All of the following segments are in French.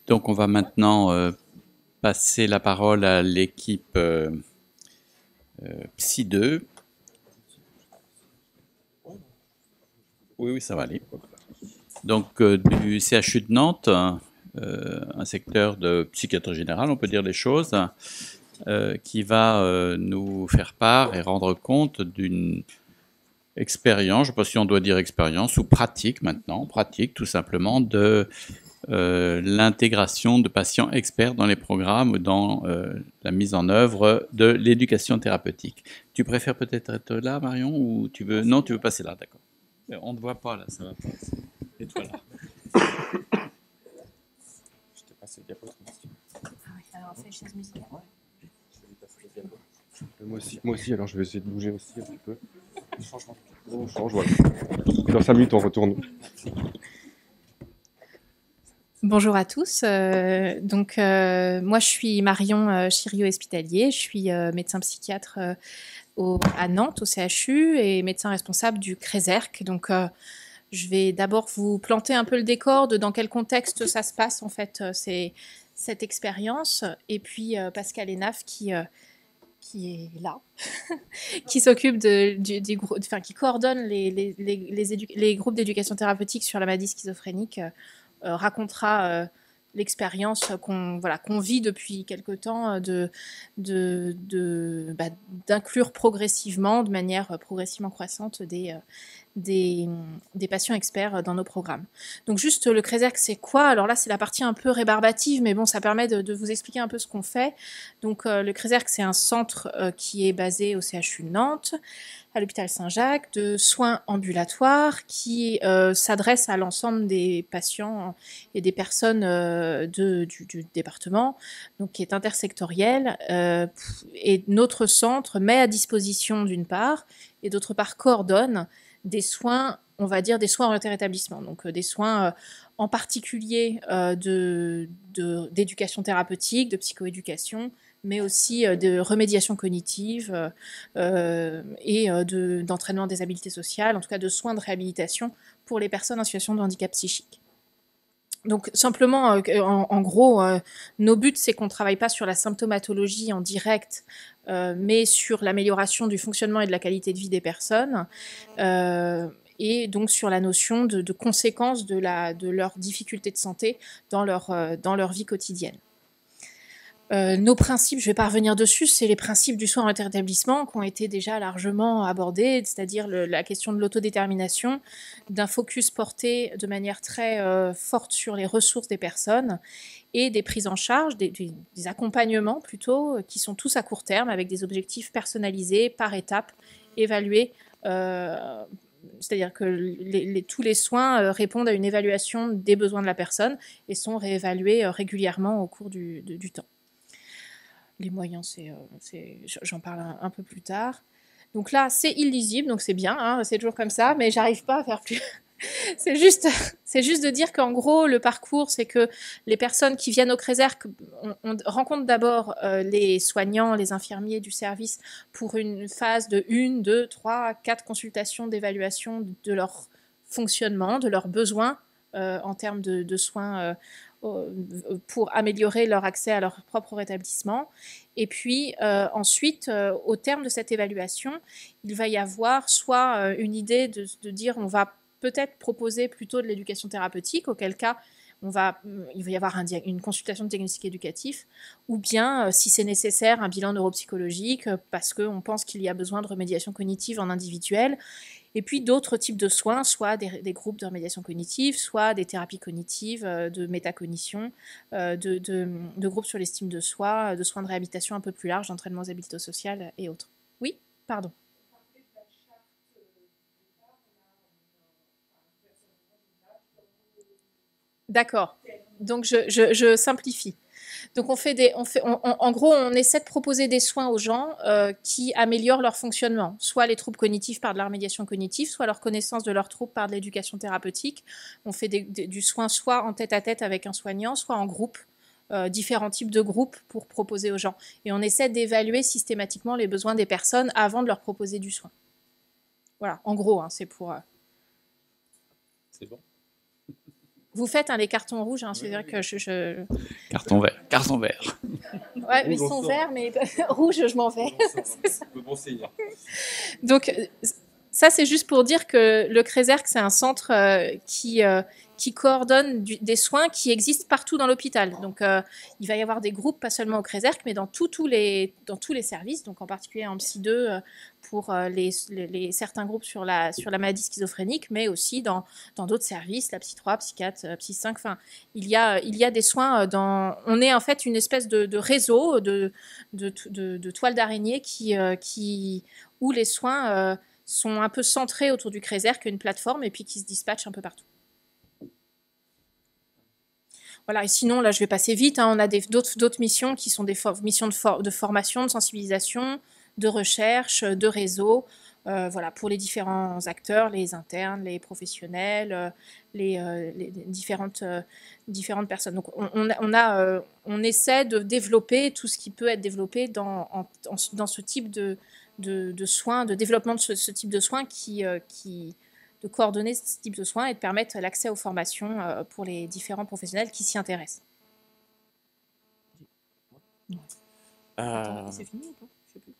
Donc, on va maintenant passer la parole à l'équipe Psy 2. Oui, ça va aller. Donc, du CHU de Nantes, un secteur de psychiatrie générale, on peut dire les choses, qui va nous faire part et rendre compte d'une expérience, je ne sais pas si on doit dire expérience ou pratique maintenant, pratique tout simplement, de l'intégration de patients experts dans les programmes ou dans la mise en œuvre de l'éducation thérapeutique. Tu préfères peut-être être là, Marion, ou tu veux... Non, tu veux passer là, d'accord. On ne te voit pas là, ça va pas. Et toi là. Je t'ai passé le diapositive. Ah oui, alors on fait chaise musicale. Moi aussi, alors je vais essayer de bouger aussi un petit peu. On change, voilà. Et dans 5 minutes, on retourne. Bonjour à tous. Moi, je suis Marion Chiriot-Espitalier. Je suis médecin psychiatre à Nantes, au CHU, et médecin responsable du CRESERC. Donc, je vais d'abord vous planter un peu le décor de dans quel contexte ça se passe, en fait, c'est cette expérience. Et puis, Pascal Enaf qui est là, qui s'occupe qui coordonne les groupes d'éducation thérapeutique sur la maladie schizophrénique, racontera l'expérience qu'on vit depuis quelque temps d'inclure progressivement, de manière progressivement croissante, des patients experts dans nos programmes. Donc juste le CRESERC, c'est quoi? Alors là, c'est la partie un peu rébarbative, mais bon, ça permet de vous expliquer un peu ce qu'on fait. Donc le CRESERC, c'est un centre qui est basé au CHU de Nantes, à l'hôpital Saint-Jacques, de soins ambulatoires qui s'adresse à l'ensemble des patients et des personnes du département, donc qui est intersectoriel. Et notre centre met à disposition d'une part, et d'autre part coordonne des soins, on va dire des soins orientés rétablissement, donc des soins en particulier d'éducation thérapeutique, de psychoéducation, mais aussi de remédiation cognitive et d'entraînement des habiletés sociales, en tout cas de soins de réhabilitation pour les personnes en situation de handicap psychique. Donc simplement, en gros, nos buts, c'est qu'on ne travaille pas sur la symptomatologie en direct, mais sur l'amélioration du fonctionnement et de la qualité de vie des personnes, et donc sur la notion de conséquences de leurs difficultés de santé dans leur vie quotidienne. Nos principes, je ne vais pas revenir dessus, c'est les principes du soin en rétablissement qui ont été déjà largement abordés, c'est-à-dire la question de l'autodétermination, d'un focus porté de manière très forte sur les ressources des personnes et des prises en charge, des accompagnements plutôt, qui sont tous à court terme avec des objectifs personnalisés par étape, évalués. C'est-à-dire que tous les soins répondent à une évaluation des besoins de la personne et sont réévalués régulièrement au cours du temps. Les moyens, j'en parle un peu plus tard. Donc là, c'est illisible, donc c'est bien, hein, c'est toujours comme ça, mais j'arrive pas à faire plus. c'est juste de dire qu'en gros, le parcours, c'est que les personnes qui viennent au CRESERC, on rencontre d'abord les soignants, les infirmiers du service pour une phase de 1, 2, 3, 4 consultations d'évaluation de leur fonctionnement, de leurs besoins en termes de soins pour améliorer leur accès à leur propre rétablissement. Et puis ensuite, au terme de cette évaluation, il va y avoir soit une idée de dire on va peut-être proposer plutôt de l'éducation thérapeutique, auquel cas il va y avoir une consultation de diagnostic éducatif, ou bien, si c'est nécessaire, un bilan neuropsychologique, parce qu'on pense qu'il y a besoin de remédiation cognitive en individuel. Et puis d'autres types de soins, soit des groupes de remédiation cognitive, soit des thérapies cognitives, de métacognition, de groupes sur l'estime de soi, de soins de réhabilitation un peu plus larges, d'entraînement aux habiletés sociales et autres. Oui, pardon. D'accord. Donc je simplifie. Donc en gros, on essaie de proposer des soins aux gens qui améliorent leur fonctionnement, soit les troubles cognitifs par de la remédiation cognitive, soit leur connaissance de leurs troubles par de l'éducation thérapeutique. On fait du soin soit en tête-à-tête avec un soignant, soit en groupe, différents types de groupes pour proposer aux gens. Et on essaie d'évaluer systématiquement les besoins des personnes avant de leur proposer du soin. Voilà, en gros, hein, c'est pour... C'est bon. Vous faites les cartons rouges, hein, c'est-à-dire que je... Carton vert. Carton vert. Ouais, ils sont verts, mais rouge, je m'en vais. Donc, ça, c'est juste pour dire que le CRESERC, c'est un centre qui coordonne des soins qui existent partout dans l'hôpital. Donc, il va y avoir des groupes, pas seulement au CRESERC, mais dans tous les services, donc en particulier en Psy 2 pour certains groupes sur la maladie schizophrénique, mais aussi dans d'autres services, la Psy 3, Psy 4, Psy 5. Enfin, il y a des soins on est en fait une espèce de réseau, de toile d'araignée où les soins sont un peu centrés autour du CRESERC, une plateforme, et puis qui se dispatchent un peu partout. Voilà, et sinon, là, je vais passer vite. On a d'autres missions qui sont des missions de formation, de sensibilisation, de recherche, de réseau, voilà, pour les différents acteurs, les internes, les professionnels, les différentes personnes. Donc, on essaie de développer tout ce qui peut être développé dans ce type de soins, de développement de ce type de soins de coordonner ce type de soins et de permettre l'accès aux formations pour les différents professionnels qui s'y intéressent. C'est fini ou pas? Je sais plus.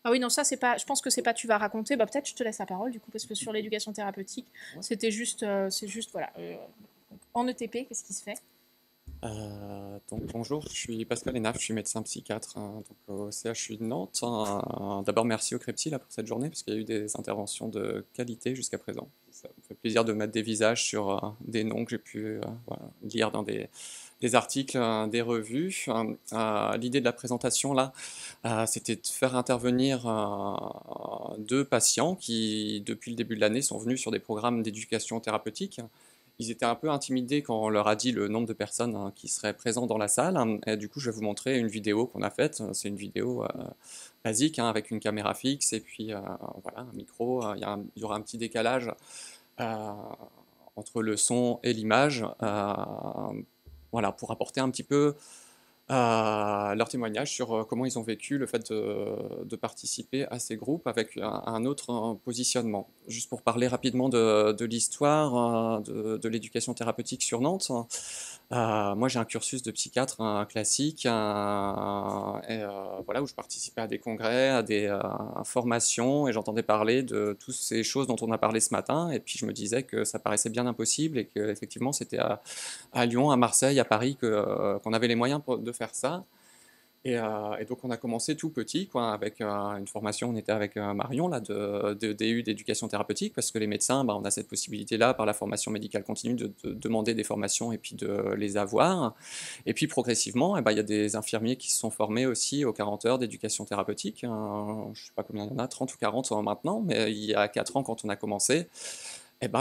Ah oui, non, ça, c'est pas. Je pense que c'est pas tu vas raconter. Bah, peut-être je te laisse la parole, du coup, parce que sur l'éducation thérapeutique, c'était juste. C'est juste, voilà. En ETP, qu'est-ce qui se fait? Donc bonjour, je suis Pascal Hénaf, je suis médecin psychiatre donc au CHU de Nantes. D'abord merci au CREPSI là, pour cette journée, parce qu'il y a eu des interventions de qualité jusqu'à présent. Ça me fait plaisir de mettre des visages sur des noms que j'ai pu voilà, lire dans des articles, des revues. L'idée de la présentation là, c'était de faire intervenir 2 patients qui, depuis le début de l'année, sont venus sur des programmes d'éducation thérapeutique. Ils étaient un peu intimidés quand on leur a dit le nombre de personnes qui seraient présentes dans la salle. Et du coup, je vais vous montrer une vidéo qu'on a faite. C'est une vidéo basique avec une caméra fixe et puis voilà, un micro. Il y aura un petit décalage entre le son et l'image, voilà, pour apporter un petit peu leur témoignage sur comment ils ont vécu le fait de participer à ces groupes avec un autre positionnement. Juste pour parler rapidement de l'histoire de l'éducation thérapeutique sur Nantes. Moi, j'ai un cursus de psychiatre classique, et, voilà, où je participais à des congrès, à des formations, et j'entendais parler de toutes ces choses dont on a parlé ce matin, et puis je me disais que ça paraissait bien impossible, et qu'effectivement, c'était à Lyon, à Marseille, à Paris, qu'on avait les moyens de faire ça. Et donc on a commencé tout petit, quoi, avec une formation. On était avec Marion là, de DU d'éducation thérapeutique, parce que les médecins, on a cette possibilité-là par la formation médicale continue de demander des formations et puis de les avoir. Et puis progressivement, il y a des infirmiers qui se sont formés aussi aux 40 heures d'éducation thérapeutique. Je ne sais pas combien il y en a, 30 ou 40 maintenant, mais il y a 4 ans quand on a commencé,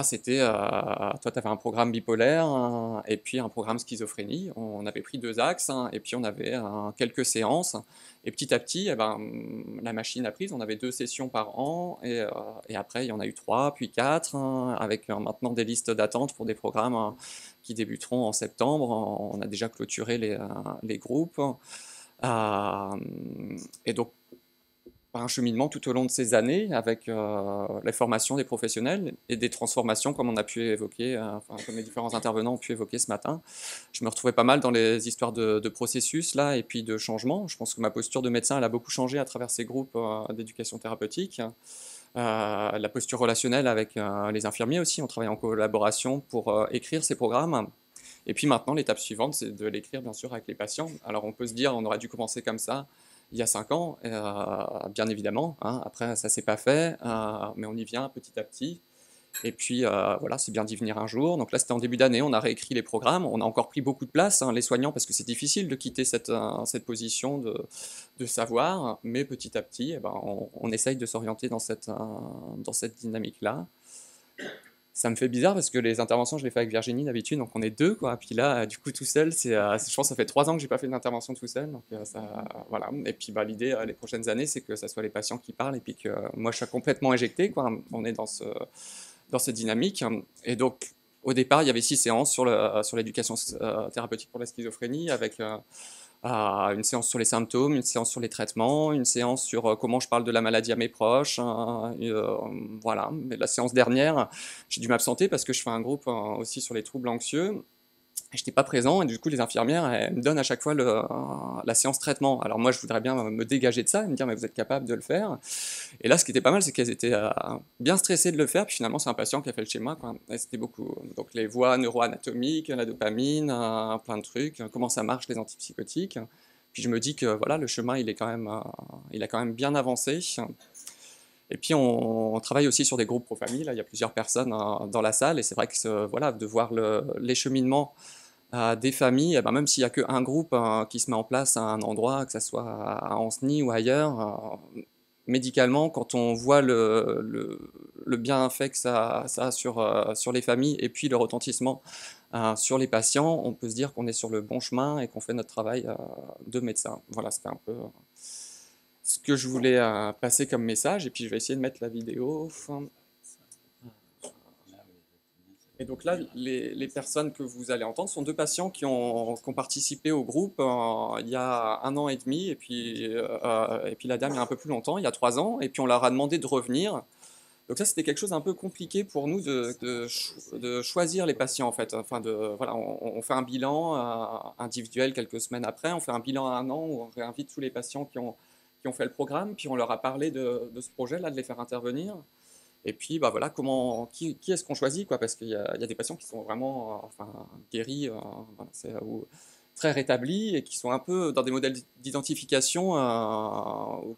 c'était, toi tu avais un programme bipolaire et puis un programme schizophrénie. On avait pris 2 axes et puis on avait quelques séances. Et petit à petit, la machine a prise. On avait 2 sessions par an et après il y en a eu 3, puis 4, avec maintenant des listes d'attente pour des programmes qui débuteront en septembre. On a déjà clôturé les groupes. Et donc, par un cheminement tout au long de ces années avec les formations des professionnels et des transformations comme on a pu évoquer, comme les différents intervenants ont pu évoquer ce matin. Je me retrouvais pas mal dans les histoires de processus là et puis de changement. Je pense que ma posture de médecin elle a beaucoup changé à travers ces groupes d'éducation thérapeutique. La posture relationnelle avec les infirmiers aussi, on travaille en collaboration pour écrire ces programmes. Et puis maintenant, l'étape suivante, c'est de l'écrire bien sûr avec les patients. Alors on peut se dire, on aurait dû commencer comme ça il y a 5 ans, bien évidemment. Après, ça s'est pas fait, mais on y vient petit à petit. Et puis, voilà, c'est bien d'y venir un jour. Donc là, c'était en début d'année, on a réécrit les programmes. On a encore pris beaucoup de place, les soignants, parce que c'est difficile de quitter cette position de savoir. Mais petit à petit, on essaye de s'orienter dans cette dynamique-là. Ça me fait bizarre parce que les interventions, je les fais avec Virginie d'habitude, donc on est 2, quoi. Puis là, du coup, tout seul, je pense que ça fait 3 ans que j'ai pas fait d'intervention tout seul, donc voilà. Et puis l'idée, les prochaines années, c'est que ça soit les patients qui parlent et puis que moi, je sois complètement éjecté, quoi. On est dans cette dynamique. Et donc, au départ, il y avait 6 séances sur l'éducation thérapeutique pour la schizophrénie avec Une séance sur les symptômes, une séance sur les traitements, une séance sur comment je parle de la maladie à mes proches. Voilà. Mais la séance dernière, j'ai dû m'absenter parce que je fais un groupe aussi sur les troubles anxieux. Je n'étais pas présent et du coup les infirmières elles me donnent à chaque fois la séance traitement. Alors moi je voudrais bien me dégager de ça et me dire mais vous êtes capable de le faire. Et là ce qui était pas mal c'est qu'elles étaient bien stressées de le faire, puis finalement c'est un patient qui a fait le schéma, quoi. Et c'était beaucoup. Donc les voies neuroanatomiques, la dopamine, plein de trucs, comment ça marche les antipsychotiques. Puis je me dis que voilà le chemin il a quand même bien avancé. Et puis on travaille aussi sur des groupes pro-famille, là il y a plusieurs personnes dans la salle et c'est vrai que voilà, de voir les cheminements des familles, eh ben, même s'il n'y a qu'un groupe qui se met en place à un endroit, que ce soit à Ancenis ou ailleurs, médicalement, quand on voit le bienfait que ça a sur les familles et puis le retentissement sur les patients, on peut se dire qu'on est sur le bon chemin et qu'on fait notre travail de médecin. Voilà, c'était un peu ce que je voulais passer comme message. Et puis je vais essayer de mettre la vidéo. Et donc là, les personnes que vous allez entendre sont deux patients qui ont participé au groupe il y a 1 an et demi, et puis la dame il y a un peu plus longtemps, il y a 3 ans, et puis on leur a demandé de revenir. Donc ça, c'était quelque chose un peu compliqué pour nous de choisir les patients, en fait. Enfin, voilà, on fait un bilan individuel quelques semaines après, on fait un bilan à 1 an où on réinvite tous les patients qui ont fait le programme, puis on leur a parlé de ce projet-là, de les faire intervenir. Et puis, bah voilà, qui est-ce qu'on choisit, quoi, parce qu'il y a des patients qui sont vraiment enfin, guéris, voilà, très rétablis et qui sont un peu dans des modèles d'identification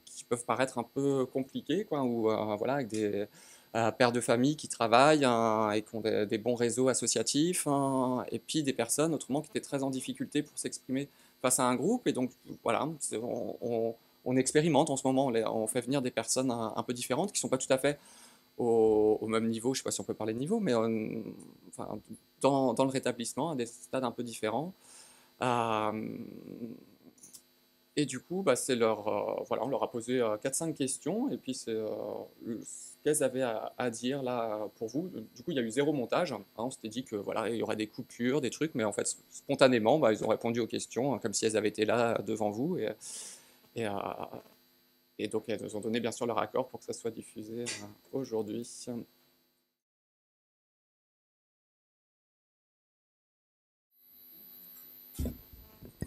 qui peuvent paraître un peu compliqués, quoi, ou voilà, avec des pères de famille qui travaillent et qui ont des bons réseaux associatifs, et puis des personnes autrement qui étaient très en difficulté pour s'exprimer face à un groupe. Et donc, voilà, on expérimente en ce moment, on fait venir des personnes un peu différentes qui ne sont pas tout à fait au même niveau, je ne sais pas si on peut parler de niveau, mais enfin, dans le rétablissement, à des stades un peu différents. Euh, et du coup, bah, voilà, on leur a posé 4-5 questions, et puis c'est ce qu'elles avaient à dire là pour vous. Du coup, il y a eu 0 montage, hein. On s'était dit que voilà, il y aurait des coupures, des trucs, mais en fait, spontanément, bah, ils ont répondu aux questions comme si elles avaient été là devant vous. Et, euh, et donc, elles nous ont donné bien sûr leur accord pour que ça soit diffusé aujourd'hui.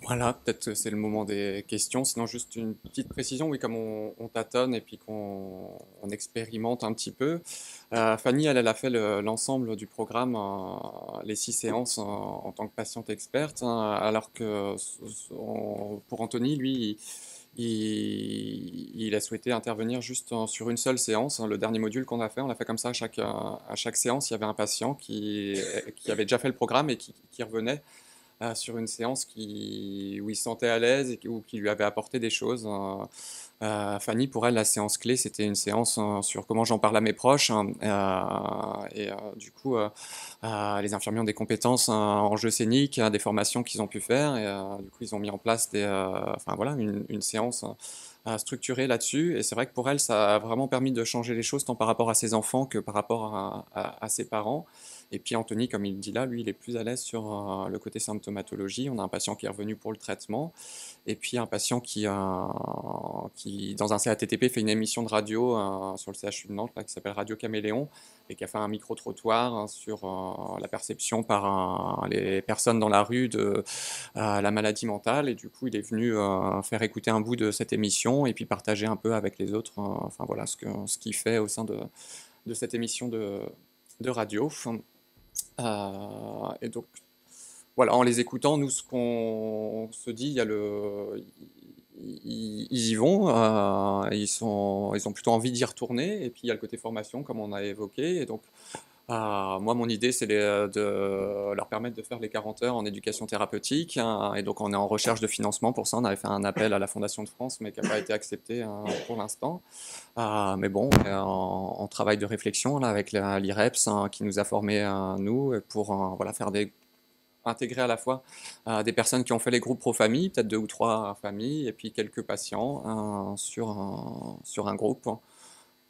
Voilà, peut-être que c'est le moment des questions. Sinon, juste une petite précision. Oui, comme on tâtonne et puis qu'on expérimente un petit peu. Fanny, elle a fait l'ensemble du programme, les 6 séances en tant que patiente experte, hein, alors que pour Anthony, lui, il a souhaité intervenir juste sur une seule séance, hein. Le dernier module qu'on a fait, on l'a fait comme ça. À chaque séance, il y avait un patient qui avait déjà fait le programme et qui revenait sur une séance où il se sentait à l'aise ou qui lui avait apporté des choses. Fanny, pour elle, la séance clé, c'était une séance sur comment j'en parle à mes proches, hein. Du coup, les infirmiers ont des compétences en jeu scénique, des formations qu'ils ont pu faire. Et du coup, ils ont mis en place enfin, voilà, une séance structurée là-dessus. Et c'est vrai que pour elle, ça a vraiment permis de changer les choses, tant par rapport à ses enfants que par rapport à ses parents. Et puis Anthony, comme il dit là, lui, il est plus à l'aise sur le côté symptomatologie. On a un patient qui est revenu pour le traitement, et puis un patient qui dans un CATTP, fait une émission de radio sur le CHU de Nantes, là, qui s'appelle Radio Caméléon, et qui a fait un micro-trottoir sur la perception par les personnes dans la rue de la maladie mentale. Et du coup, il est venu faire écouter un bout de cette émission et puis partager un peu avec les autres, enfin voilà, ce qu'il fait au sein de cette émission de radio. Et donc, voilà, en les écoutant, nous, ce qu'on se dit, ils y vont, ils ont plutôt envie d'y retourner, et puis il y a le côté formation, comme on a évoqué. Et donc, moi, mon idée, c'est de leur permettre de faire les 40 heures en éducation thérapeutique, hein. Et donc, on est en recherche de financement pour ça. On avait fait un appel à la Fondation de France, mais qui n'a pas été accepté pour l'instant. Mais bon, on est en travail de réflexion là, avec l'IREPS, hein, qui nous a formés, nous, pour voilà, intégrer à la fois des personnes qui ont fait les groupes pro-famille, peut-être 2 ou 3 familles, et puis quelques patients sur un groupe.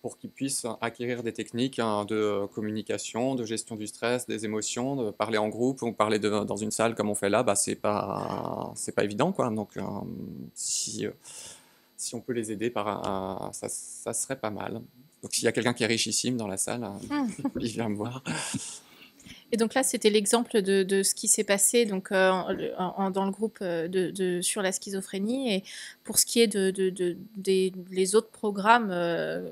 pour qu'ils puissent acquérir des techniques de communication, de gestion du stress, des émotions, de parler en groupe ou parler dans une salle comme on fait là, bah, c'est pas évident, quoi. Donc, si on peut les aider, ça serait pas mal. Donc, s'il y a quelqu'un qui est richissime dans la salle, il vient me voir. Et donc là, c'était l'exemple de ce qui s'est passé donc, dans le groupe sur la schizophrénie. Et pour ce qui est les autres programmes,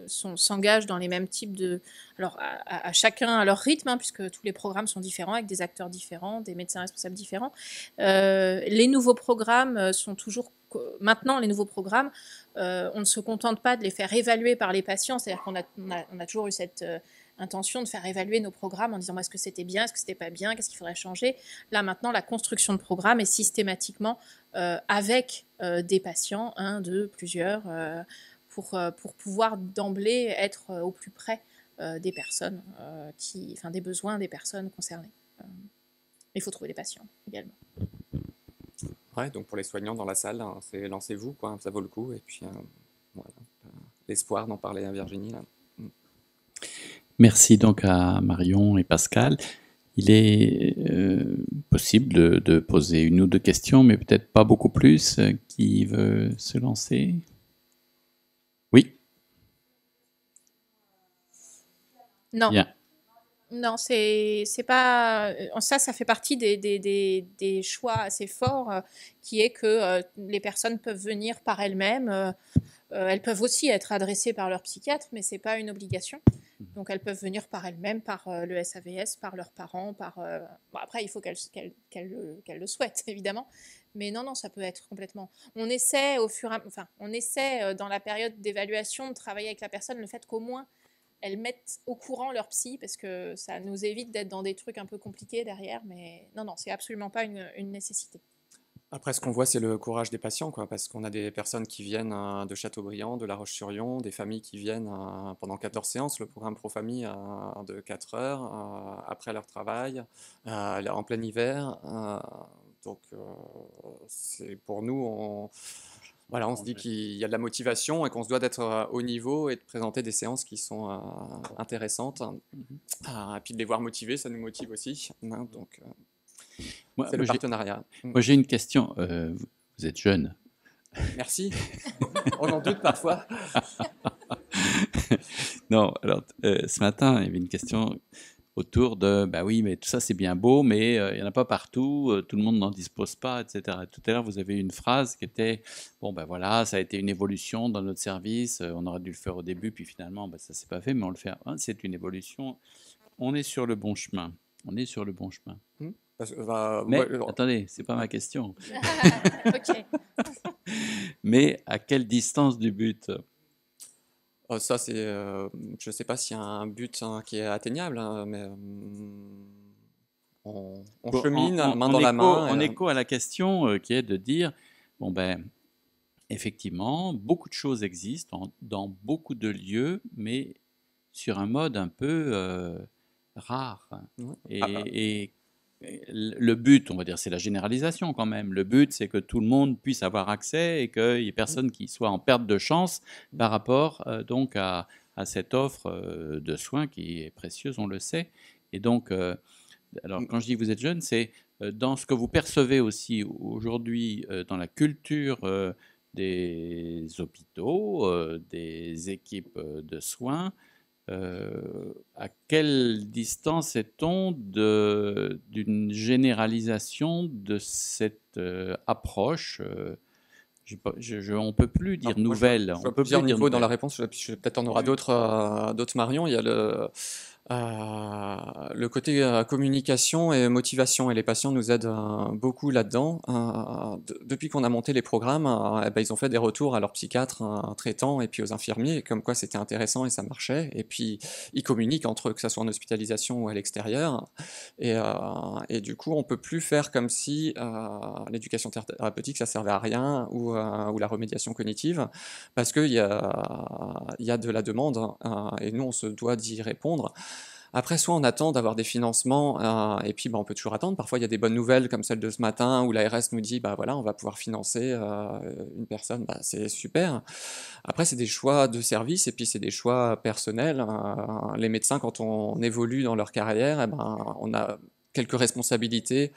s'engagent dans les mêmes types de... Alors, à chacun à leur rythme, hein, puisque tous les programmes sont différents, avec des acteurs différents, des médecins responsables différents. Les nouveaux programmes sont toujours... Maintenant, les nouveaux programmes, on ne se contente pas de les faire évaluer par les patients, c'est-à-dire qu'on a toujours eu cette... intention de faire évaluer nos programmes en disant est-ce que c'était bien, est-ce que c'était pas bien, qu'est-ce qu'il faudrait changer. Là maintenant, la construction de programme est systématiquement avec des patients, un, deux, plusieurs, pour pouvoir d'emblée être au plus près des personnes, des besoins des personnes concernées. Il faut trouver des patients également. Ouais, donc pour les soignants dans la salle, hein, c'est lancez-vous, quoi, ça vaut le coup. Et puis voilà, l'espoir d'en parler à Virginie là. Merci donc à Marion et Pascal. Il est possible de poser une ou deux questions, mais peut-être pas beaucoup plus. Qui veut se lancer? Oui. Non. Bien. Non, c'est pas... Ça fait partie des choix assez forts, qui est que les personnes peuvent venir par elles-mêmes. Elles peuvent aussi être adressées par leur psychiatre, mais c'est pas une obligation. Donc elles peuvent venir par elles-mêmes, par le SAVS, par leurs parents, Bon, après, il faut qu'elles le souhaitent, évidemment. Mais non, ça peut être complètement... On essaie dans la période d'évaluation de travailler avec la personne, le fait qu'au moins elles mettent au courant leur psy, parce que ça nous évite d'être dans des trucs un peu compliqués derrière. Mais non, c'est absolument pas une nécessité. Après, ce qu'on voit, c'est le courage des patients, quoi, parce qu'on a des personnes qui viennent de Châteaubriand, de La Roche-sur-Yon, des familles qui viennent pendant 14 séances, le programme Pro-Famille de 4 heures, après leur travail, en plein hiver. Donc, pour nous, on se dit qu'il y a de la motivation et qu'on se doit d'être au niveau et de présenter des séances qui sont intéressantes. Et puis de les voir motivés, ça nous motive aussi. Donc, c'est le partenariat. Moi, j'ai une question. Vous êtes jeune. Merci. On en doute parfois. Non, alors, ce matin, il y avait une question autour de, oui, mais tout ça c'est bien beau, mais il n'y en a pas partout, tout le monde n'en dispose pas, etc. Tout à l'heure, vous avez une phrase qui était, voilà, ça a été une évolution dans notre service, on aurait dû le faire au début, puis finalement, ça s'est pas fait, mais on le fait. C'est une évolution, on est sur le bon chemin. On est sur le bon chemin. Mais attendez, c'est pas ma question. Ok. Mais à quelle distance du but? Ça, c'est, je ne sais pas s'il y a un but qui est atteignable, mais on chemine main dans la main. En écho à la question qui est de dire, effectivement, beaucoup de choses existent dans beaucoup de lieux, mais sur un mode un peu rare. Et le but, on va dire, c'est la généralisation quand même. Le but, c'est que tout le monde puisse avoir accès et qu'il n'y ait personne qui soit en perte de chance par rapport donc à cette offre de soins qui est précieuse, on le sait. Et donc, alors quand je dis que vous êtes jeune, c'est dans ce que vous percevez aussi aujourd'hui dans la culture des hôpitaux, des équipes de soins. À quelle distance est-on d'une généralisation de cette approche on ne peut plus dire nouvelle. On peut plusieurs niveaux dans la réponse. Peut-être on aura d'autres Marion. Il y a le côté communication et motivation, et les patients nous aident beaucoup là-dedans. Depuis qu'on a monté les programmes, ils ont fait des retours à leurs psychiatres traitants et puis aux infirmiers, comme quoi c'était intéressant et ça marchait. Et puis ils communiquent entre eux, que ce soit en hospitalisation ou à l'extérieur. Et du coup, on peut plus faire comme si l'éducation thérapeutique ça servait à rien, ou la remédiation cognitive, parce qu'il y a de la demande, et nous on se doit d'y répondre. Après, soit on attend d'avoir des financements, et puis on peut toujours attendre. Parfois, il y a des bonnes nouvelles comme celle de ce matin où l'ARS nous dit, bah voilà, on va pouvoir financer une personne, bah, c'est super. Après, c'est des choix de service et puis c'est des choix personnels. Les médecins, quand on évolue dans leur carrière, eh ben, on a quelques responsabilités,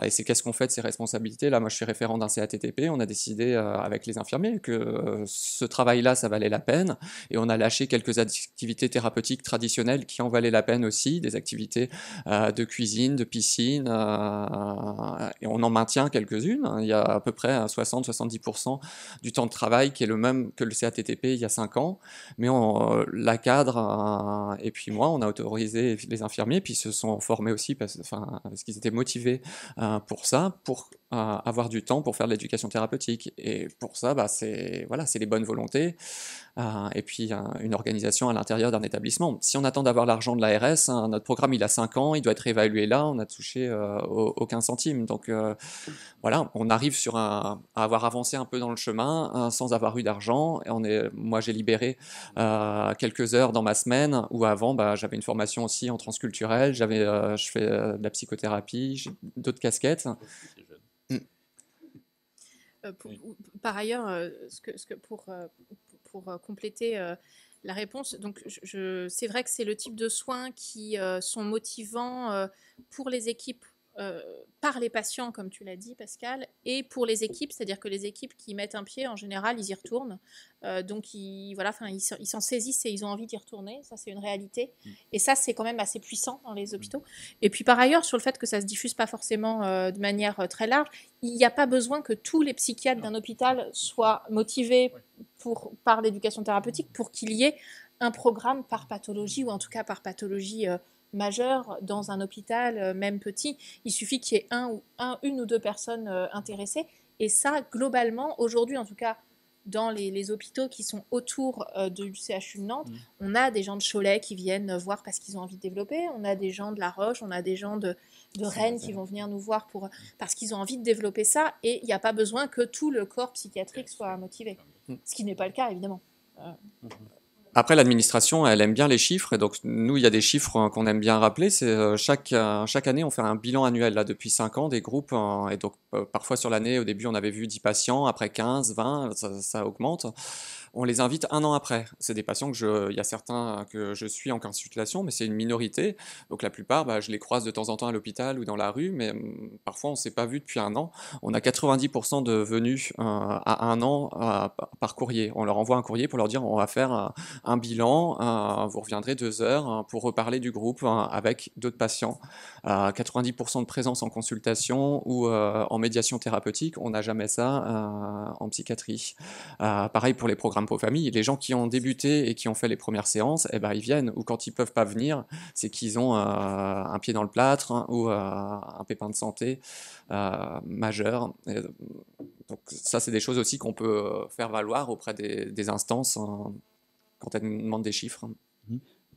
et c'est qu'est-ce qu'on fait de ces responsabilités. Là, moi, je suis référent d'un CATTP, on a décidé avec les infirmiers que ce travail-là, ça valait la peine, et on a lâché quelques activités thérapeutiques traditionnelles qui en valaient la peine aussi, des activités de cuisine, de piscine, et on en maintient quelques-unes. Il y a à peu près 60-70% du temps de travail qui est le même que le CATTP il y a 5 ans, mais on la cadre, et puis moi, on a autorisé les infirmiers, puis ils se sont formés aussi parce qu'ils étaient motivés pour ça, pour avoir du temps pour faire de l'éducation thérapeutique. Et pour ça, bah, c'est les bonnes volontés, et puis une organisation à l'intérieur d'un établissement. Si on attend d'avoir l'argent de l'ARS, notre programme il a 5 ans, il doit être évalué là, on n'a touché aucun centime. Donc voilà, on arrive à avoir avancé un peu dans le chemin sans avoir eu d'argent. Moi, j'ai libéré quelques heures dans ma semaine où avant, bah, j'avais une formation aussi en transculturel, je fais de la psychothérapie, j'ai d'autres casquettes. Par ailleurs, pour compléter la réponse, donc c'est vrai que c'est le type de soins qui sont motivants pour les équipes, par les patients, comme tu l'as dit, Pascal, et pour les équipes, c'est-à-dire que les équipes qui mettent un pied, en général, ils y retournent. Donc, ils s'en saisissent et ils ont envie d'y retourner. Ça, c'est une réalité. Et ça, c'est quand même assez puissant dans les hôpitaux. Et puis, par ailleurs, sur le fait que ça ne se diffuse pas forcément de manière très large, il n'y a pas besoin que tous les psychiatres d'un hôpital soient motivés par l'éducation thérapeutique pour qu'il y ait un programme par pathologie, ou en tout cas par pathologie majeure dans un hôpital, même petit. Il suffit qu'il y ait une ou deux personnes intéressées. Et ça, globalement, aujourd'hui, en tout cas, dans les hôpitaux qui sont autour du CHU de Nantes, on a des gens de Cholet qui viennent voir parce qu'ils ont envie de développer, on a des gens de La Roche, on a des gens de Rennes qui vont venir nous voir parce qu'ils ont envie de développer ça, et il n'y a pas besoin que tout le corps psychiatrique soit motivé. Ce qui n'est pas le cas, évidemment. Après, l'administration, elle aime bien les chiffres, et donc nous, il y a des chiffres qu'on aime bien rappeler. C'est chaque année, on fait un bilan annuel là depuis 5 ans des groupes, et donc parfois sur l'année, au début, on avait vu 10 patients, après 15, 20, ça augmente. On les invite 1 an après. C'est des patients il y a certains que je suis en consultation, mais c'est une minorité. Donc la plupart, bah, je les croise de temps en temps à l'hôpital ou dans la rue, mais parfois on ne s'est pas vu depuis 1 an. On a 90% de venus à 1 an par courrier. On leur envoie un courrier pour leur dire on va faire un bilan, vous reviendrez 2 heures pour reparler du groupe avec d'autres patients. 90% de présence en consultation ou en médiation thérapeutique, on n'a jamais ça en psychiatrie. Pareil pour les programmes pour famille, les gens qui ont débuté et qui ont fait les premières séances, eh ben, ils viennent, ou quand ils ne peuvent pas venir, c'est qu'ils ont un pied dans le plâtre ou un pépin de santé majeur. Donc ça, c'est des choses aussi qu'on peut faire valoir auprès des instances quand elles nous demandent des chiffres.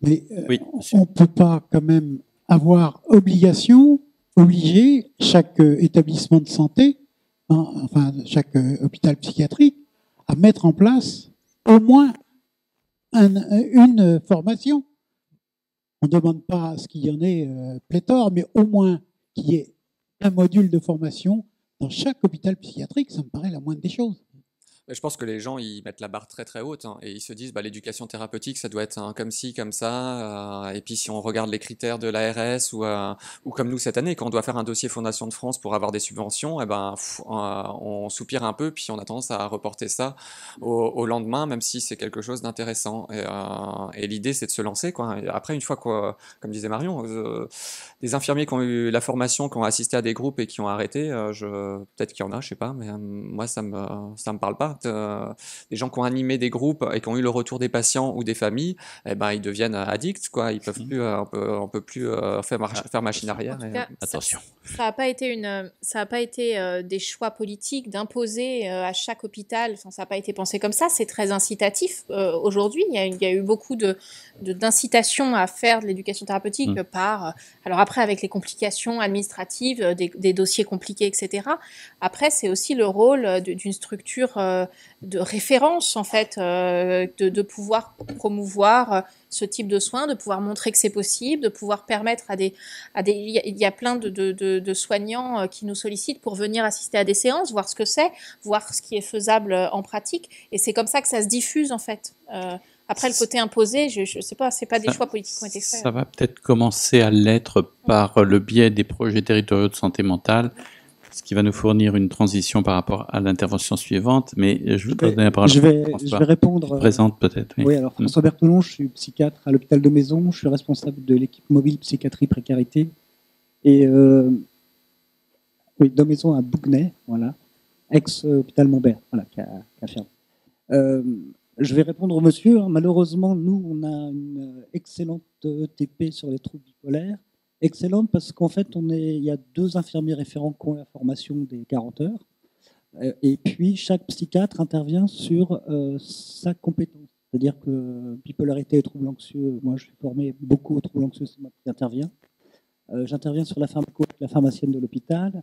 Mais Oui, on ne peut pas quand même obliger chaque établissement de santé, enfin chaque hôpital psychiatrique, à mettre en place au moins une formation. On ne demande pas à ce qu'il y en ait pléthore, mais au moins qu'il y ait un module de formation dans chaque hôpital psychiatrique, ça me paraît la moindre des choses. Je pense que les gens, ils mettent la barre très très haute, et ils se disent bah, l'éducation thérapeutique, ça doit être comme ci, comme ça. Et puis si on regarde les critères de l'ARS ou comme nous cette année, quand on doit faire un dossier Fondation de France pour avoir des subventions, eh ben, on soupire un peu, puis on a tendance à reporter ça au lendemain, même si c'est quelque chose d'intéressant. Et l'idée, c'est de se lancer, quoi. Et après, une fois, comme disait Marion, des infirmiers qui ont eu la formation, qui ont assisté à des groupes et qui ont arrêté, peut-être qu'il y en a, je sais pas, mais moi, ça me parle pas. Des gens qui ont animé des groupes et qui ont eu le retour des patients ou des familles, eh ben, ils deviennent addicts, quoi. Ils peuvent plus, on peut plus faire machine arrière. En tout cas, attention. Ça n'a pas été des choix politiques d'imposer à chaque hôpital. Enfin, ça n'a pas été pensé comme ça. C'est très incitatif aujourd'hui. Il y a eu beaucoup d'incitation à faire de l'éducation thérapeutique alors après, avec les complications administratives, des dossiers compliqués, etc. Après, c'est aussi le rôle d'une structure de référence, en fait, de pouvoir promouvoir ce type de soins, de pouvoir montrer que c'est possible, de pouvoir permettre il y a plein de soignants qui nous sollicitent pour venir assister à des séances, voir ce que c'est, voir ce qui est faisable en pratique. Et c'est comme ça que ça se diffuse, en fait. Après, le côté imposé, je sais pas, c'est pas des choix politiques qui ont été faits. Ça va peut-être commencer à l'être par le biais des projets territoriaux de santé mentale, ce qui va nous fournir une transition par rapport à l'intervention suivante. Mais je vous donner la parole. Je vais répondre. Présente peut-être. Oui, alors François Berthelon, je suis psychiatre à l'hôpital de Maison, je suis responsable de l'équipe mobile psychiatrie précarité. Et oui, de Maison à Bougnay, voilà, ex-hôpital Montbert, voilà, qui a fermé. Je vais répondre au monsieur. Malheureusement, nous, on a une excellente ETP sur les troubles bipolaires. Excellente parce qu'en fait, il y a 2 infirmiers référents qui ont la formation des 40 heures. Et puis, chaque psychiatre intervient sur sa compétence. C'est-à-dire que bipolarité et troubles anxieux, moi, je suis formé beaucoup aux troubles anxieux, c'est moi qui interviens. J'interviens sur la pharmaco avec la pharmacienne de l'hôpital.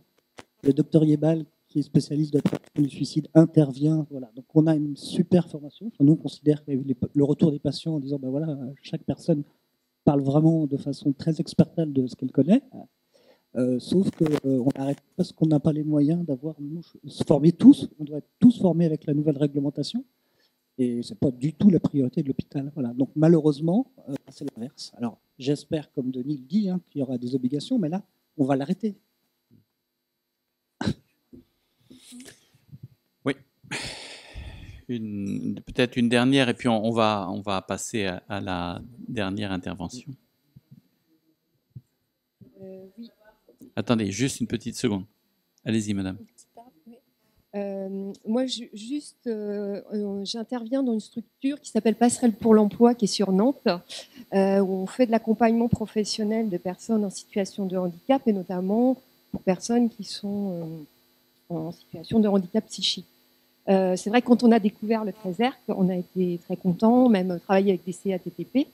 Le docteur Yebal, qui est spécialiste de la prévention du suicide, intervient. Voilà. Donc, on a une super formation. Enfin, nous, on considère qu'il y a eu le retour des patients en disant, ben voilà, chaque personne parle vraiment de façon très expertale de ce qu'elle connaît. Sauf qu'on arrête parce qu'on n'a pas les moyens d'avoir se former tous. On doit être tous formés avec la nouvelle réglementation. Et ce n'est pas du tout la priorité de l'hôpital. Voilà. Donc, malheureusement, c'est l'inverse. Alors, j'espère, comme Denis le dit, qu'il y aura des obligations, mais là, on va l'arrêter. Oui. Peut-être une dernière, et puis on va passer à la dernière intervention. Oui. Attendez, juste une petite seconde. Allez-y, madame. Moi, j'interviens dans une structure qui s'appelle Passerelle pour l'emploi, qui est sur Nantes, où on fait de l'accompagnement professionnel de personnes en situation de handicap, et notamment pour personnes qui sont en situation de handicap psychique. C'est vrai que quand on a découvert le CRESERC, on a été très contents, même travaillé avec des CATTP.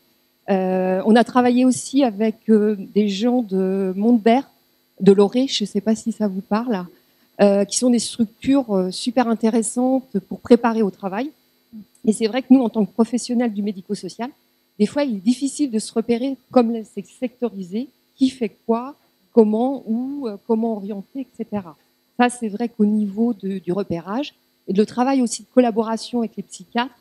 On a travaillé aussi avec des gens de Montbert, de Loré, je ne sais pas si ça vous parle, qui sont des structures super intéressantes pour préparer au travail. Et c'est vrai que nous, en tant que professionnels du médico-social, des fois, il est difficile de se repérer comme c'est sectorisé, qui fait quoi, comment, où, comment orienter, etc. Ça, c'est vrai qu'au niveau du repérage et de le travail aussi de collaboration avec les psychiatres,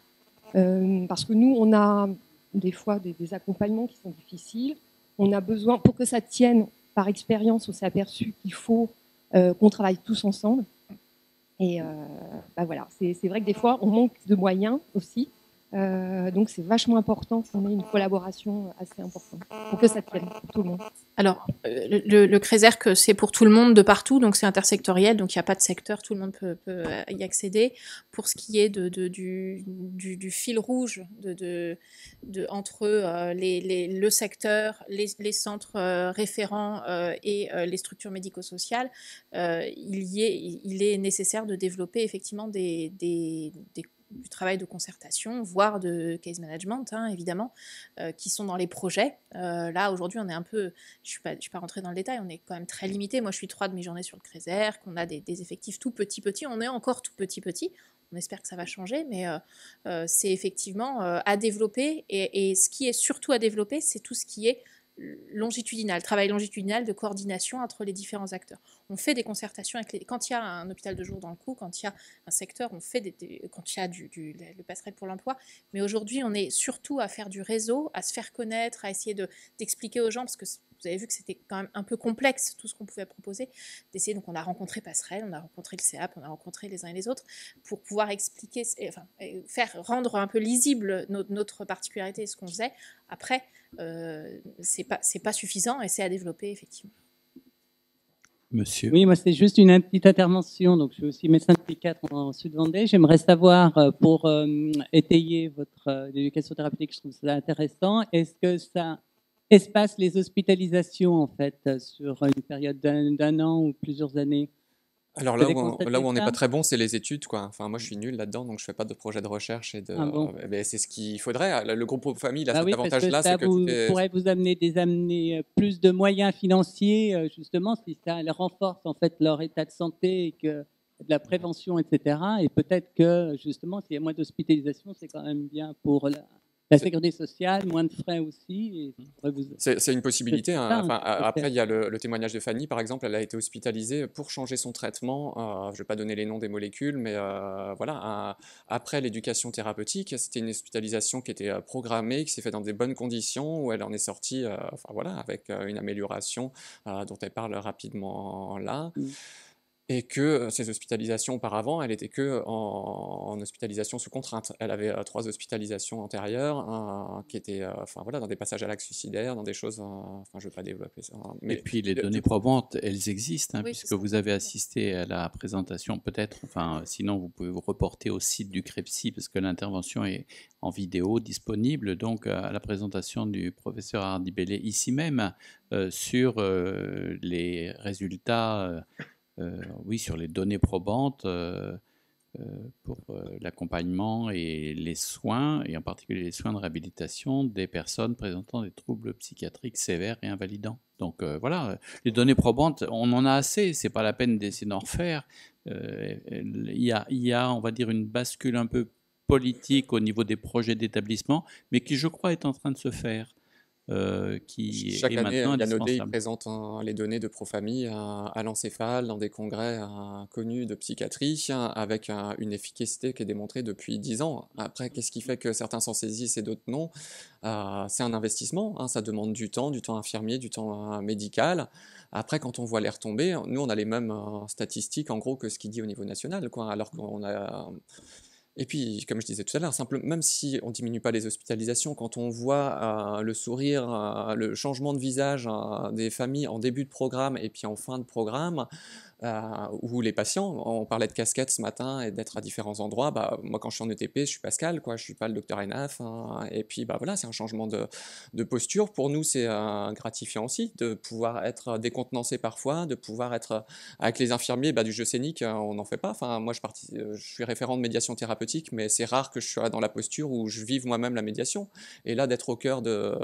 parce que nous, on a des fois des accompagnements qui sont difficiles. On a besoin, pour que ça tienne, par expérience, on s'est aperçu qu'il faut qu'on travaille tous ensemble. Et voilà, c'est vrai que des fois, on manque de moyens aussi. Donc, c'est vachement important qu'on ait une collaboration assez importante pour que ça tienne pour tout le monde. Alors, le CRESERC, c'est pour tout le monde de partout, donc c'est intersectoriel, donc il n'y a pas de secteur, tout le monde peut y accéder. Pour ce qui est du fil rouge entre le secteur, les centres référents et les structures médico-sociales, il est nécessaire de développer effectivement du travail de concertation, voire de case management, évidemment, qui sont dans les projets. Là, aujourd'hui, on est un peu... Je suis pas rentrée dans le détail, on est quand même très limité. Moi, je suis 3 demi-journées sur le CRESERC, on a des effectifs tout petits. On est encore tout petit. On espère que ça va changer, mais c'est effectivement à développer. Et ce qui est surtout à développer, c'est tout ce qui est longitudinal, travail longitudinal de coordination entre les différents acteurs. On fait des concertations quand il y a un hôpital de jour dans le coup, quand il y a un secteur, on fait quand il y a le passerelle pour l'emploi. Mais aujourd'hui, on est surtout à faire du réseau, à se faire connaître, à essayer d'expliquer aux gens, parce que vous avez vu que c'était quand même un peu complexe tout ce qu'on pouvait proposer, d'essayer. Donc on a rencontré Passerelle, on a rencontré le CEAP, on a rencontré les uns et les autres pour pouvoir expliquer, rendre un peu lisible notre particularité et ce qu'on faisait. Après, c'est pas suffisant et c'est à développer effectivement. Monsieur. Oui, moi c'est juste une petite intervention. Donc je suis aussi médecin psychiatre en Sud-Vendée. J'aimerais savoir, pour étayer votre éducation thérapeutique, je trouve ça intéressant. Est-ce que ça espace les hospitalisations en fait sur une période d'un an ou plusieurs années? Alors là où on n'est pas très bon, c'est les études, quoi. Enfin, moi, je suis nul là-dedans, donc je fais pas de projet de recherche c'est ce qu'il faudrait. Le groupe famille, là, cet avantage-là, c'est que pourrait vous amener plus de moyens financiers, justement, si ça renforce en fait leur état de santé et que de la prévention, etc. Et peut-être que, justement, s'il y a moins d'hospitalisation, c'est quand même bien pour la sécurité sociale, moins de frais aussi. C'est une possibilité. C'est Hein. ça, Enfin, hein, après, il y a le témoignage de Fanny, par exemple. Elle a été hospitalisée pour changer son traitement. Je ne vais pas donner les noms des molécules, mais voilà. Après l'éducation thérapeutique, c'était une hospitalisation qui était programmée, qui s'est faite dans des bonnes conditions, où elle en est sortie enfin, voilà, avec une amélioration dont elle parle rapidement là. Et que ces hospitalisations auparavant, elle n'était que en hospitalisation sous contrainte. Elle avait 3 hospitalisations antérieures qui étaient enfin, voilà, dans des passages à l'acte suicidaire, dans des choses, enfin, je ne vais pas développer ça. Hein, et puis les données probantes, elles existent, hein, Oui, puisque vous avez assisté à la présentation, peut-être, enfin, sinon vous pouvez vous reporter au site du CREPSI, parce que l'intervention est en vidéo disponible, donc à la présentation du professeur Hardibellé ici même, sur les résultats. Oui, sur les données probantes pour l'accompagnement et les soins, et en particulier les soins de réhabilitation des personnes présentant des troubles psychiatriques sévères et invalidants. Donc voilà, les données probantes, on en a assez, c'est pas la peine d'essayer d'en refaire. Il y a, on va dire, une bascule un peu politique au niveau des projets d'établissement, mais qui, je crois, est en train de se faire. Qui Chaque est année, maintenant Yann Audet indispensable. présente les données de Profamille à l'encéphale dans des congrès connus de psychiatrie avec une efficacité qui est démontrée depuis 10 ans. Après, qu'est-ce qui fait que certains s'en saisissent et d'autres non? C'est un investissement, hein, ça demande du temps infirmier, du temps médical. Après, quand on voit les retombées, nous, on a les mêmes statistiques en gros que ce qu'il dit au niveau national, quoi, alors qu'on a... Et puis, comme je disais tout à l'heure, même si on ne diminue pas les hospitalisations, quand on voit le sourire, le changement de visage des familles en début de programme et puis en fin de programme, où les patients, on parlait de casquettes ce matin et d'être à différents endroits, bah, moi quand je suis en ETP, je suis Pascal, quoi, je ne suis pas le docteur Enaf, hein, et puis bah, voilà, c'est un changement de posture. Pour nous, c'est gratifiant aussi de pouvoir être décontenancé parfois, de pouvoir être avec les infirmiers du jeu scénique, on n'en fait pas. Enfin, moi, je suis référent de médiation thérapeutique, mais c'est rare que je sois dans la posture où je vive moi-même la médiation. Et là, d'être au cœur de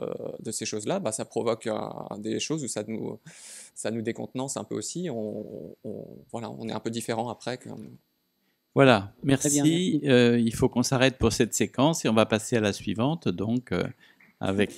ces choses-là, bah, ça provoque des choses où ça nous décontenance un peu aussi. Voilà, on est un peu différent après. Voilà, Très bien, merci. Il faut qu'on s'arrête pour cette séquence et on va passer à la suivante, donc avec